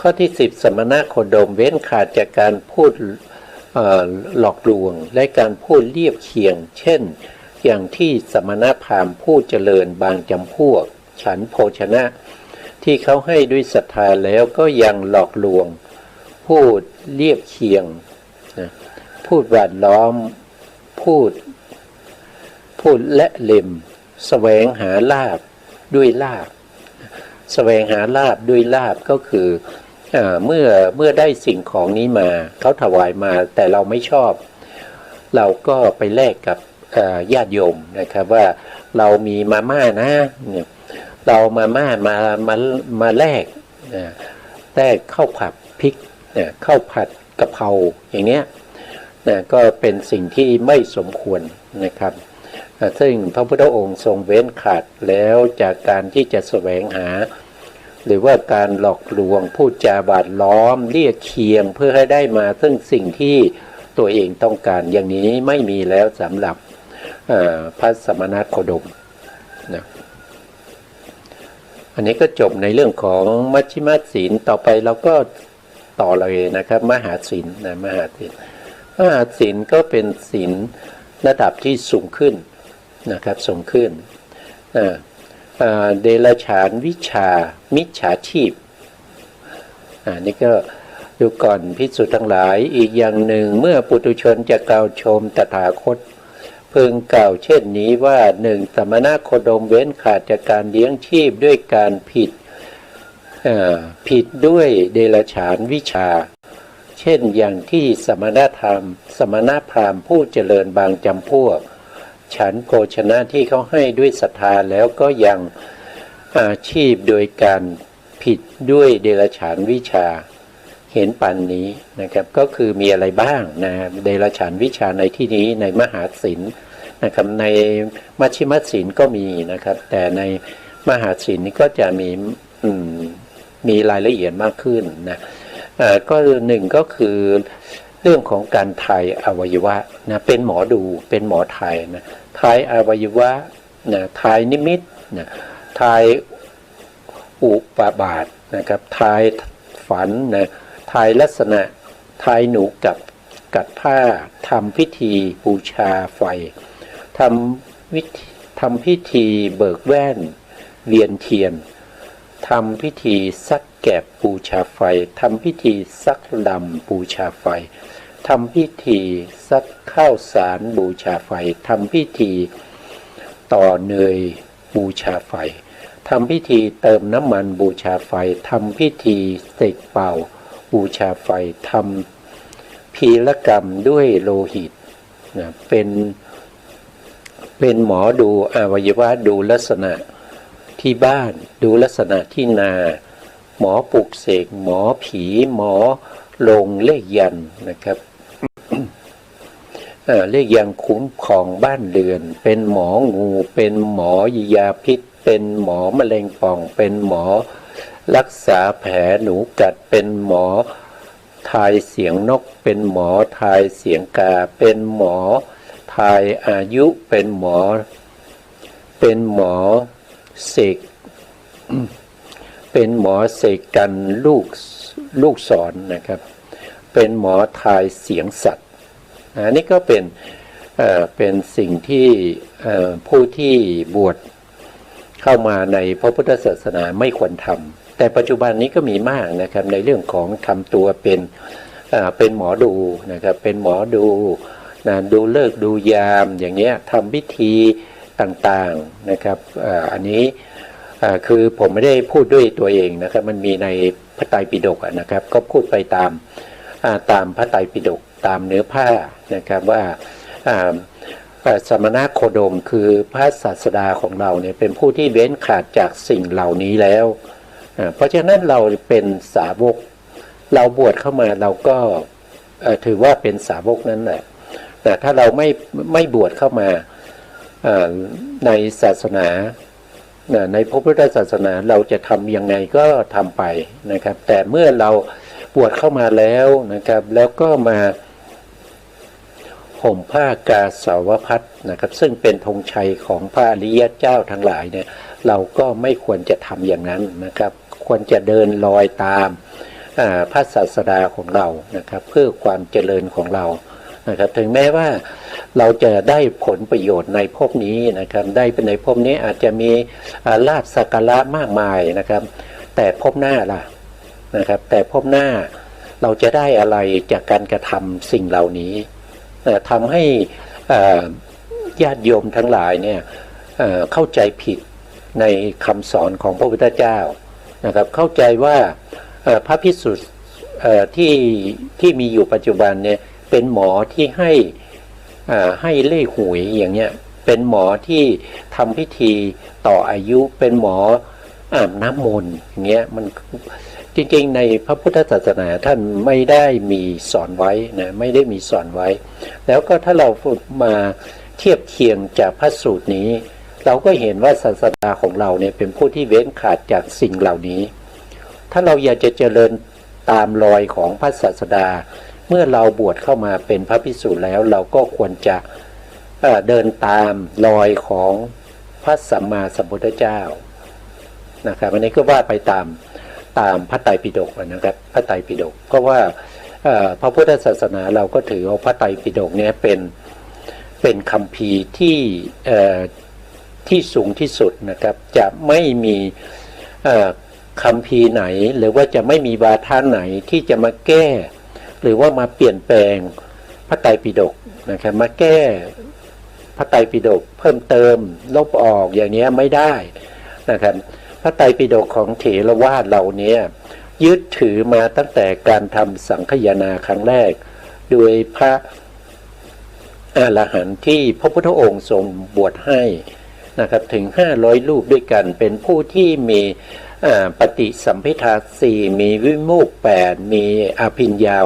ข้อที่10สมณโคดมเว้นขาดจากการพูดหลอกลวงและการพูดเลียบเคียงเช่นอย่างที่สมณพราหมณ์ผู้เจริญบางจำพวกฉันโภชนะที่เขาให้ด้วยศรัทธาแล้วก็ยังหลอกลวงพูดเลียบเคียงพูดหวานล้อมพูดและเล็มแสวงหาลาภด้วยลาภแสวงหาลาภด้วยลาภก็คือเมื่อได้สิ่งของนี้มาเขาถวายมาแต่เราไม่ชอบเราก็ไปแลกกับญาติโยมนะครับว่าเรามีมาม่านะเนี่ยเรามาม่ามาแลกข้าวผัดพริกข้าวผัดกะเพราอย่างเนี้ยก็เป็นสิ่งที่ไม่สมควรนะครับซึ่งพระพุทธองค์ทรงเว้นขาดแล้วจากการที่จะแสวงหาหรือว่าการหลอกลวงพูดจาบาดล้อมเรียกเคียงเพื่อให้ได้มาซึ่งสิ่งที่ตัวเองต้องการอย่างนี้ไม่มีแล้วสำหรับพระสมณโคดมนะ อันนี้ก็จบในเรื่องของมัชฌิมาศีลต่อไปเราก็ต่อเลยนะครับมหาศีลนะมหาศีลก็เป็นศีลระดับที่สูงขึ้นนะครับสูงขึ้นเดรัจฉานวิชามิจฉาชีพนี่ก็ดูก่อนภิกษุทั้งหลายอีกอย่างหนึ่งเมื่อปุถุชนจะกล่าวชมตถาคตพึงกล่าวเช่นนี้ว่าหนึ่งสมณโคดมเว้นขาดจากการเลี้ยงชีพด้วยการผิดด้วยเดรัจฉานวิชาเช่นอย่างที่สมณพราหมณ์ผู้เจริญบางจำพวกฉันโภชนะที่เขาให้ด้วยศรัทธาแล้วก็ยังอาชีพโดยการผิดด้วยเดรัจฉานวิชาเห็นปันนี้นะครับก็คือมีอะไรบ้างนะเดรัจฉานวิชาในที่นี้ในมหาศีลนะครับในมัชฌิมศีลก็มีนะครับแต่ในมหาศีลนี้ก็จะมีรายละเอียดมากขึ้นนะก็หนึ่งก็คือเรื่องของการถ่ายอวัยวะนะเป็นหมอดูเป็นหมอถ่ายนะถ่ายอวัยวะนะถ่ายนิมิตนะถ่ายอุปาบาทนะครับถ่ายฝันนะถ่ายลักษณะถ่ายหนูกับกัดผ้าทำพิธีบูชาไฟทำพิธีเบิกแว่นเวียนเทียนทำพิธีซักแกบบูชาไฟทำพิธีซักดำบูชาไฟทำพิธีซักข้าวสารบูชาไฟทำพิธีต่อเนยบูชาไฟทำพิธีเติมน้ำมันบูชาไฟทำพิธีเสกเป่าบูชาไฟทำพีรกรรมด้วยโลหิตนะเป็นหมอดูอวัยวะดูลักษณะที่บ้านดูลักษณะที่นาหมอปลุกเสกหมอผีหมอลงเลขยันนะครับ เลขยันคุ้มครองบ้านเรือนเป็นหมองูเป็นหมอยาพิษเป็นหมอมะเร็งป่องเป็นหมอรักษาแผลหนูกัดเป็นหมอทายเสียงนกเป็นหมอทายเสียงกาเป็นหมอทายอายุเป็นหมอเสก เป็นหมอเสกกันลูกศรนะครับเป็นหมอทายเสียงสัตว์อันนี้ก็เป็นสิ่งที่ผู้ที่บวชเข้ามาในพระพุทธศาสนาไม่ควรทำแต่ปัจจุบันนี้ก็มีมากนะครับในเรื่องของทำตัวเป็นหมอดูนะครับเป็นหมอดูนะดูฤกษ์ดูยามอย่างเงี้ยทำพิธีต่างๆนะครับอันนี้คือผมไม่ได้พูดด้วยตัวเองนะครับมันมีในพระไตรปิฎกนะครับก็พูดไปตามพระไตรปิฎกตามเนื้อผ้านะครับว่าสมณโคดมคือพระศาสดาของเราเนี่ยเป็นผู้ที่เว้นขาดจากสิ่งเหล่านี้แล้วเพราะฉะนั้นเราเป็นสาวกเราบวชเข้ามาเราก็ถือว่าเป็นสาวกนั้นแหละแต่ถ้าเราไม่บวชเข้ามาในศาสนาในพระพุทธศาสนาเราจะทำยังไงก็ทำไปนะครับแต่เมื่อเราบวชเข้ามาแล้วนะครับแล้วก็มาห่มผ้ากาสาวพัสนะครับซึ่งเป็นธงชัยของพระอริยเจ้าทั้งหลายเนี่ยเราก็ไม่ควรจะทำอย่างนั้นนะครับควรจะเดินรอยตามพระศาสดาของเรานะครับเพื่อความเจริญของเรานะครับถึงแม้ว่าเราจะได้ผลประโยชน์ในภพนี้นะครับได้เป็นในภพนี้อาจจะมีลาภสักการะมากมายนะครับแต่ภพหน้าล่ะนะครับแต่ภพหน้าเราจะได้อะไรจากการกระทำสิ่งเหล่านี้ทำให้ญาติโยมทั้งหลายเนี่ยเข้าใจผิดในคำสอนของพระพุทธเจ้านะครับเข้าใจว่าพระภิกษุที่มีอยู่ปัจจุบันเนี่ยเป็นหมอที่ให้เล่หวยอย่างเงี้ยเป็นหมอที่ทำพิธีต่ออายุเป็นหมออาบน้ำมนต์อย่างเงี้ยมันจริงๆในพระพุทธศาสนาท่านไม่ได้มีสอนไว้นะไม่ได้มีสอนไว้แล้วก็ถ้าเรามาเทียบเคียงจากพระสูตรนี้เราก็เห็นว่าศาสดาของเราเนี่ยเป็นผู้ที่เว้นขาดจากสิ่งเหล่านี้ถ้าเราอยากจะเจริญตามรอยของพระศาสดาเมื่อเราบวชเข้ามาเป็นพระภิกษุแล้วเราก็ควรจะเดินตามรอยของพระสัมมาสัมพุทธเจ้า นะครับอันนี้ก็ว่าไปตามพระไตรปิฎกนะครับพระไตรปิฎกก็ว่าพระพุทธศาสนาเราก็ถือว่าพระไตรปิฎกเนี่ยเป็นคัมภีร์ที่สูงที่สุดนะครับจะไม่มีคัมภีร์ไหนหรือว่าจะไม่มีวาทะไหนที่จะมาแก้หรือว่ามาเปลี่ยนแปลงพระไตรปิฎกนะครับมาแก้พระไตรปิฎกเพิ่มเติมลบออกอย่างนี้ไม่ได้นะครับพระไตรปิฎกของเถรวาทเราเนี่ยยึดถือมาตั้งแต่การทำสังคายนาครั้งแรกโดยพระอรหันต์ที่พระพุทธองค์ทรงบวชให้นะครับถึง500รูปด้วยกันเป็นผู้ที่มีปฏิสัมภิทา4มีวิโมกข์8มีอภิญญา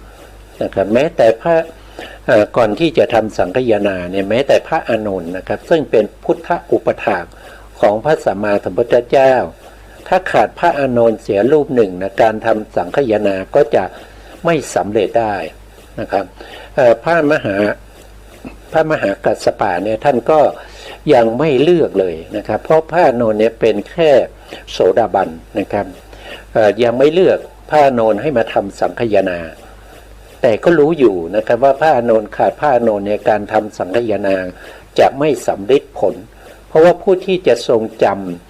6นะครับแม้แต่พระก่อนที่จะทำสังคายนาเนี่ยแม้แต่พระอานนท์นะครับซึ่งเป็นพุทธอุปถากของพระสัมมาสัมพุทธเจ้าถ้าขาดพระอานนท์เสียรูปหนึ่งนะการทำสังคายนาก็จะไม่สำเร็จได้นะครับพระมหากัสสปะเนี่ยท่านก็ยังไม่เลือกเลยนะครับเพราะพระอานนท์เนี่ยเป็นแค่โสดาบันนะครับยังไม่เลือกพระอานนท์ให้มาทำสังคายนาแต่ก็รู้อยู่นะครับว่าพระอานนท์ขาดพระอานนท์ในการทำสังคายนาจะไม่สำเร็จผลเพราะว่าผู้ที่จะทรงจ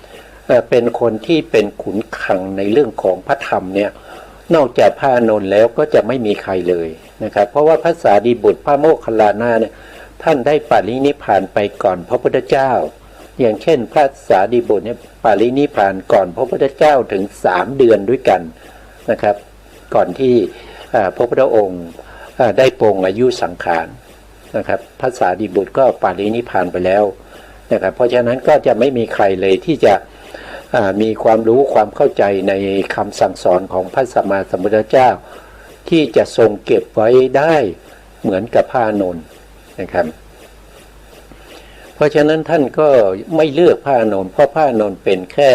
ำเป็นคนที่เป็นขุนขังในเรื่องของพระธรรมเนี่ยนอกจากพระอานนท์แล้วก็จะไม่มีใครเลยนะครับเพราะว่าพระสารีบุตรพระโมคคัลลานะเนี่ยท่านได้ปรินิพพานไปก่อนพระพุทธเจ้าอย่างเช่นพระสารีบุตรเนี่ยปรินิพพานก่อนพระพุทธเจ้าถึง3 เดือนด้วยกันนะครับก่อนที่พระพุทธองค์ได้ปรงอายุสังขารนะครับพระสารีบุตรก็ปรินิพพานไปแล้วนะครับเพราะฉะนั้นก็จะไม่มีใครเลยที่จะมีความรู้ความเข้าใจในคำสั่งสอนของพระสัมมาสัมพุทธเจ้าที่จะทรงเก็บไว้ได้เหมือนกับพระอานนท์นะครับเพราะฉะนั้นท่านก็ไม่เลือกพระอานนท์เพราะพระอานนท์เป็นแค่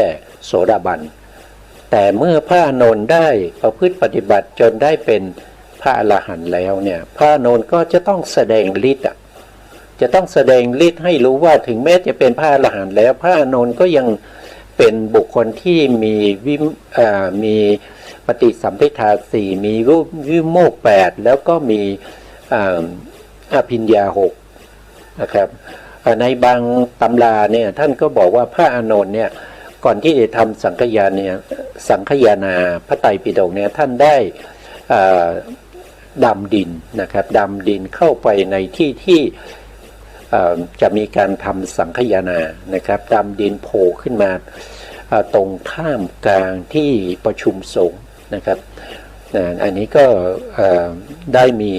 โสดาบันแต่เมื่อพระอานนท์ได้ประพฤติปฏิบัติจนได้เป็นพระอรหันต์แล้วเนี่ยพระอานนท์ก็จะต้องแสดงฤทธิ์จะต้องแสดงฤทธิ์ให้รู้ว่าถึงแม้จะเป็นพระอรหันต์แล้วพระอานนท์ก็ยังเป็นบุคคลที่มีปฏิสัมภิทา4มีวิโมกข์8แล้วก็มีอภิญญา6นะครับในบางตำราเนี่ยท่านก็บอกว่าพระอานนท์เนี่ยก่อนที่จะทำสังคายนาพระไตรปิฎกเนี่ยท่านได้ดำดินนะครับดำดินเข้าไปในที่จะมีการทำสังคายนานะครับดำดินโผล่ขึ้นมาตรงข้ามกลางที่ประชุมสงฆ์นะครับอันนี้ก็ได้มี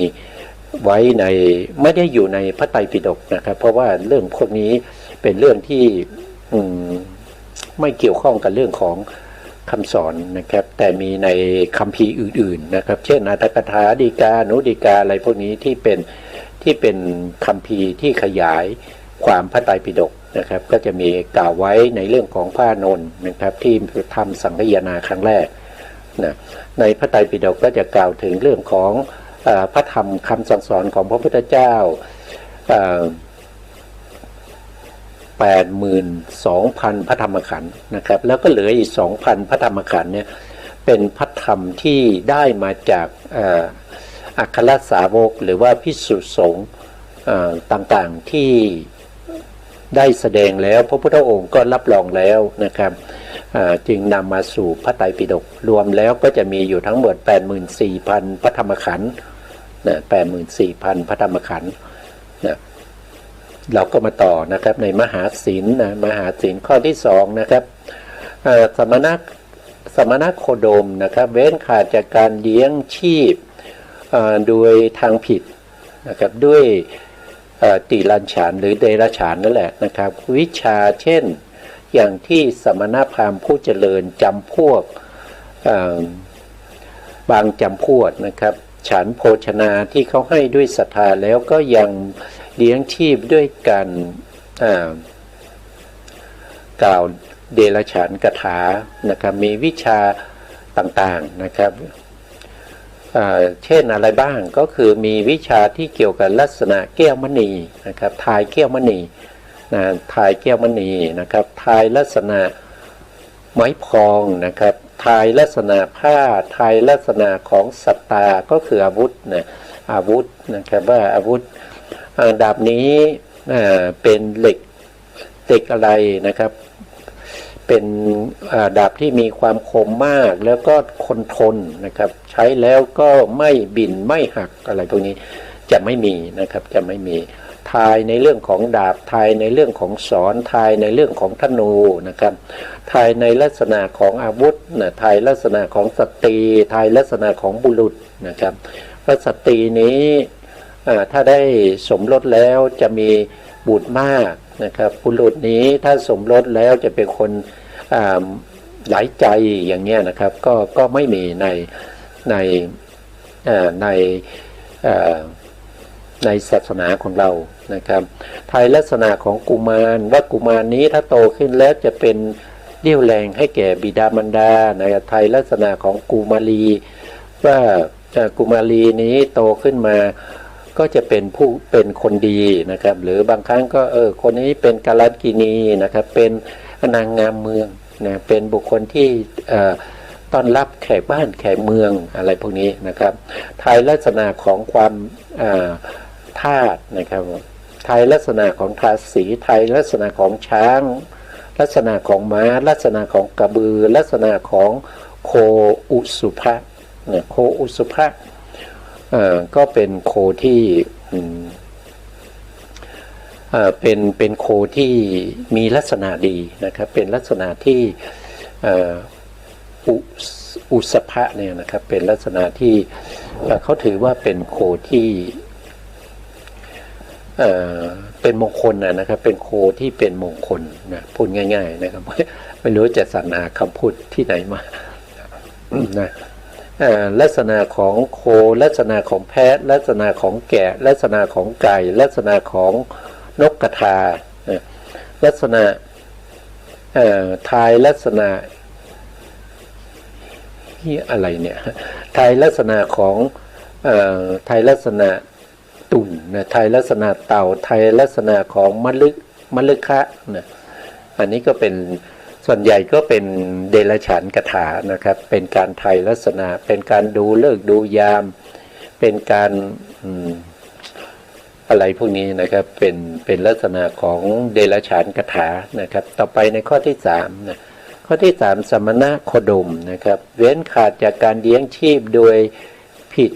ไว้ในไม่ได้อยู่ในพระไตรปิฎกนะครับเพราะว่าเรื่องพวกนี้เป็นเรื่องที่ไม่เกี่ยวข้องกับเรื่องของคำสอนนะครับแต่มีในคัมภีร์อื่นๆนะครับเช่นอรรถกถาฎีกาอนุฎีกาอะไรพวกนี้ที่เป็นคัมภีร์ที่ขยายความพระไตรปิฎกนะครับก็จะมีกล่าวไว้ในเรื่องของพระอานนท์นะครับที่ทำสังคายนาครั้งแรกนะในพระไตรปิฎกก็จะกล่าวถึงเรื่องของพระธรรมคำสั่งสอนของพระพุทธเจ้า82,000 พระธรรมขันธ์นะครับแล้วก็เหลืออีก 2,000 พระธรรมขันธ์เนี่ยเป็นพระธรรมที่ได้มาจากอัครสาวกหรือว่าภิกษุสงฆ์ต่างๆที่ได้แสดงแล้วพระพุทธองค์ก็รับรองแล้วนะครับจึงนำมาสู่พระไตรปิฎกรวมแล้วก็จะมีอยู่ทั้งหมด 84,000 พระธรรมขันธ์นะ 84,000 พระธรรมขันธ์นะเราก็มาต่อนะครับในมหาศีลนะมหาศีลข้อที่2นะครับสมณโคดมนะครับเว้นขาดจากการเลี้ยงชีพโดยทางผิดนะครับด้วยติรัญฉานหรือเดรัจฉานนั่นแหละนะครับวิชาเช่นอย่างที่สมณพราหมณ์ผู้เจริญจำพวกบางจำพวกนะครับฉันโภชนาที่เขาให้ด้วยศรัทธาแล้วก็ยังเลี้ยงชีพด้วยการกล่าวเดรัจฉานคาถานะครับมีวิชาต่างๆนะครับเช่นอะไรบ้างก็คือมีวิชาที่เกี่ยวกับลักษณะแก้วมณีนะครับทายแก้วมณีทายแก้วมณีนะครับทายลักษณะ ไม้พองนะครับทายลักษณะผ้าทายลักษณะของสัตตาก็คืออาวุธนะอาวุธนะครับว่าอาวุธดาบนี้เป็นเหล็กอะไรนะครับเป็นดาบที่มีความคมมากแล้วก็ทนนะครับใช้แล้วก็ไม่บินไม่หักอะไรพวกนี้จะไม่มีนะครับจะไม่มีทายในเรื่องของดาบทายในเรื่องของศรทายในเรื่องของธนูนะครับทายในลักษณะของอาวุธนะทายลักษณะของสตรีทายลักษณะของบุรุษนะครับเพราะสตรีนี้ถ้าได้สมรสแล้วจะมีบุตรมากนะครับบุรุษนี้ถ้าสมรสแล้วจะเป็นคนหลายใจอย่างเงี้ยนะครับก็ไม่มีในในศาสนาของเรานะครับทายลักษณะของกุมารว่ากุมารนี้ถ้าโตขึ้นแล้วจะเป็นเรี่ยวแรงให้แก่บิดามารดานะครับทายลักษณะของกุมารีว่ากุมารีนี้โตขึ้นมาก็จะเป็นผู้เป็นคนดีนะครับหรือบางครั้งก็คนนี้เป็นกาลกินีนะครับเป็นนางงามเมืองนะเป็นบุคคลที่ต้อนรับแขกบ้านแขกเมืองอะไรพวกนี้นะครับทายลักษณะของความธาตุนะครับทายลักษณะของทาสีทายลักษณะของช้างลักษณะของม้าลักษณะของกระบือลักษณะของโคอุสุภะเนี่ยโคอุสุภะก็เป็นโคที่เป็นโคที่มีลักษณะดีนะครับเป็นลักษณะที่อุสภะเนี่ยนะครับเป็นลักษณะที่เขาถือว่าเป็นโคที่เป็นมงคลนะครับเป็นโคที่เป็นมงคลนะพูดง่ายๆนะครับไม่รู้จะสรรหาคำพูดที่ไหนมานะลักษณะของโคลักษณะของแพะลักษณะของแกะลักษณะของไก่ลักษณะของนกกระทาลักษณะทายลักษณะที่อะไรเนี่ยทายลักษณะของทายลักษณะตุ่นนะทายลักษณะเต่าทายลักษณะของมฤคะนะอันนี้ก็เป็นส่วนใหญ่ก็เป็นเดรัจฉานคาถานะครับเป็นการทายลักษณะเป็นการดูฤกษ์ดูยามเป็นการอะไรพวกนี้นะครับเป็นลักษณะของเดรัจฉานคาถานะครับต่อไปในข้อที่3นะข้อที่3สมณะโคดมนะครับเว้นขาดจากการเลี้ยงชีพโดยผิด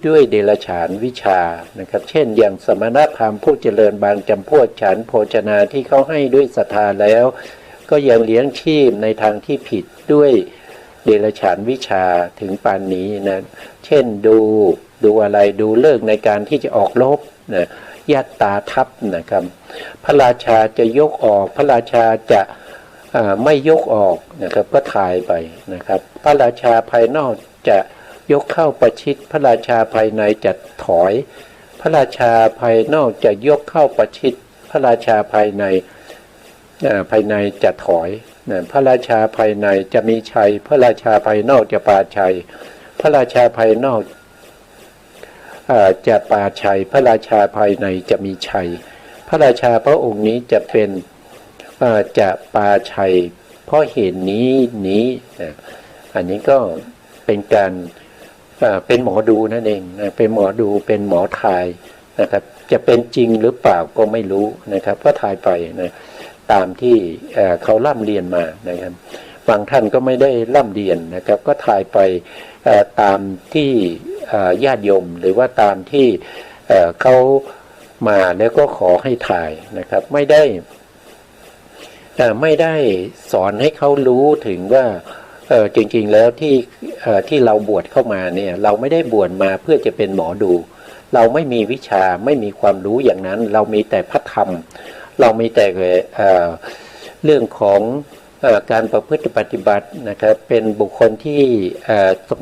ด้วยเดรัจฉานวิชานะครับเช่นอย่างสมณพราหมณ์ผู้เจริญบางจำพวกฉันโภชนาที่เขาให้ด้วยศรัทธาแล้วก็ยังเลี้ยงชีพในทางที่ผิดด้วยเดรัจฉานวิชาถึงปานนี้นะเช่นดูอะไรดูเลิกในการที่จะออกรบนะยัตตาทัพนะครับพระราชาจะยกออกพระราชาจะไม่ยกออกนะครับก็ถ่ายไปนะครับพระราชาภายนอกจะยกเข้าประชิดพระราชาภายในจะถอยพระราชาภายนอกจะยกเข้าประชิดพระราชาภายในจะถอยพระราชาภายในจะมีชัยพระราชาภายนอกจะปราชัยพระราชาภายนอกจะปราชัยพระราชาภายในจะมีชัยพระราชาพระองค์นี้จะเป็นจะปราชัยเพราะเหตุนี้อันนี้ก็เป็นการเป็นหมอดูนั่นเองนะเป็นหมอดูเป็นหมอทายนะครับจะเป็นจริงหรือเปล่าก็ไม่รู้นะครับก็ทายไปนะตามที่เขาร่ำเรียนมานะครับบางท่านก็ไม่ได้ร่ำเรียนนะครับก็ทายไปตามที่ญาติโยมหรือว่าตามที่เขามาแล้วก็ขอให้ทายนะครับไม่ได้สอนให้เขารู้ถึงว่าจริงๆแล้วที่เราบวชเข้ามาเนี่ยเราไม่ได้บวชมาเพื่อจะเป็นหมอดูเราไม่มีวิชาไม่มีความรู้อย่างนั้นเรามีแต่พระธรรมเรามีแต่เรื่องของการประพฤติปฏิบัตินะครับเป็นบุคคลที่ส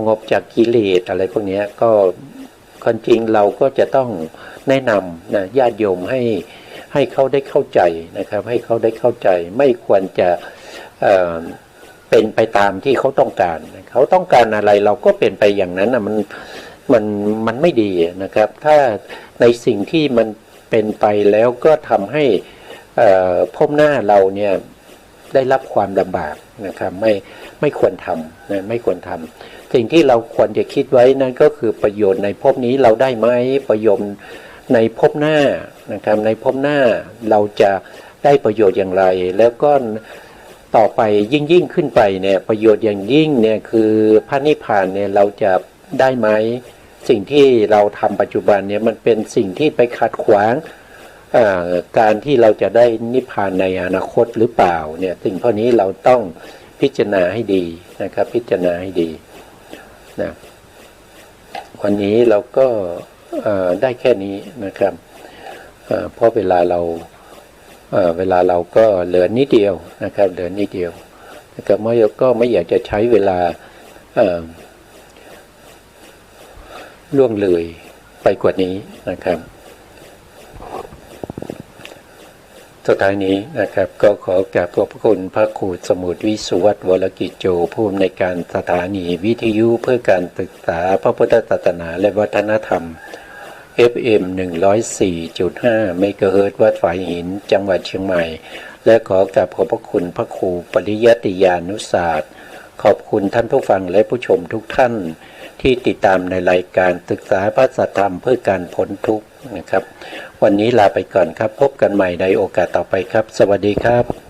งบจากกิเลสอะไรพวกนี้ก็คนจริงเราก็จะต้องแนะนำญาติโยมให้เขาได้เข้าใจนะครับให้เขาได้เข้าใจไม่ควรจะเป็นไปตามที่เขาต้องการเขาต้องการอะไรเราก็เป็นไปอย่างนั้นนะมันไม่ดีนะครับถ้าในสิ่งที่มันเป็นไปแล้วก็ทำให้ พบหน้าเราเนี่ยได้รับความลำบากนะครับไม่ควรทำนะไม่ควรทำสิ่งที่เราควรจะคิดไว้นั่นก็คือประโยชน์ในภพนี้เราได้ไหมประโยชน์ในภพหน้านะครับในภพหน้าเราจะได้ประโยชน์อย่างไรแล้วก็ต่อไปยิ่งขึ้นไปเนี่ยประโยชน์อย่างยิ่งเนี่ยคือพระนิพพานเนี่ยเราจะได้ไหมสิ่งที่เราทำปัจจุบันเนี่ยมันเป็นสิ่งที่ไปขัดขวางการที่เราจะได้นิพพานในอนาคตหรือเปล่าเนี่ยสิ่งพวกนี้เราต้องพิจารณาให้ดีนะครับพิจารณาให้ดีนะวันนี้เราก็ได้แค่นี้นะครับเพราะเวลาเราก็เหลือนิดเดียวนะครับเหลือนิดเดียวนะครับก็ไม่อยากจะใช้เวลาล่วงเลยไปกว่านี้นะครับสุดท้ายนี้นะครับก็ขอกราบขอบพระคุณพระครูสมุทรวิสุวัฒน์วรกิจโจผู้อำนวยการสถานีวิทยุเพื่อการศึกษาพระพุทธศาสนาและวัฒนธรรม FM 104.5 เมกะเฮิรตซ์วัดฝายหินจังหวัดเชียงใหม่และขอกราบขอบพระคุณพระครูปริยัติยานุศาสตร์ขอบคุณท่านผู้ฟังและผู้ชมทุกท่านที่ติดตามในรายการศึกษาพระสัทธรรมเพื่อการพ้นทุกข์นะครับวันนี้ลาไปก่อนครับพบกันใหม่ในโอกาสต่อไปครับสวัสดีครับ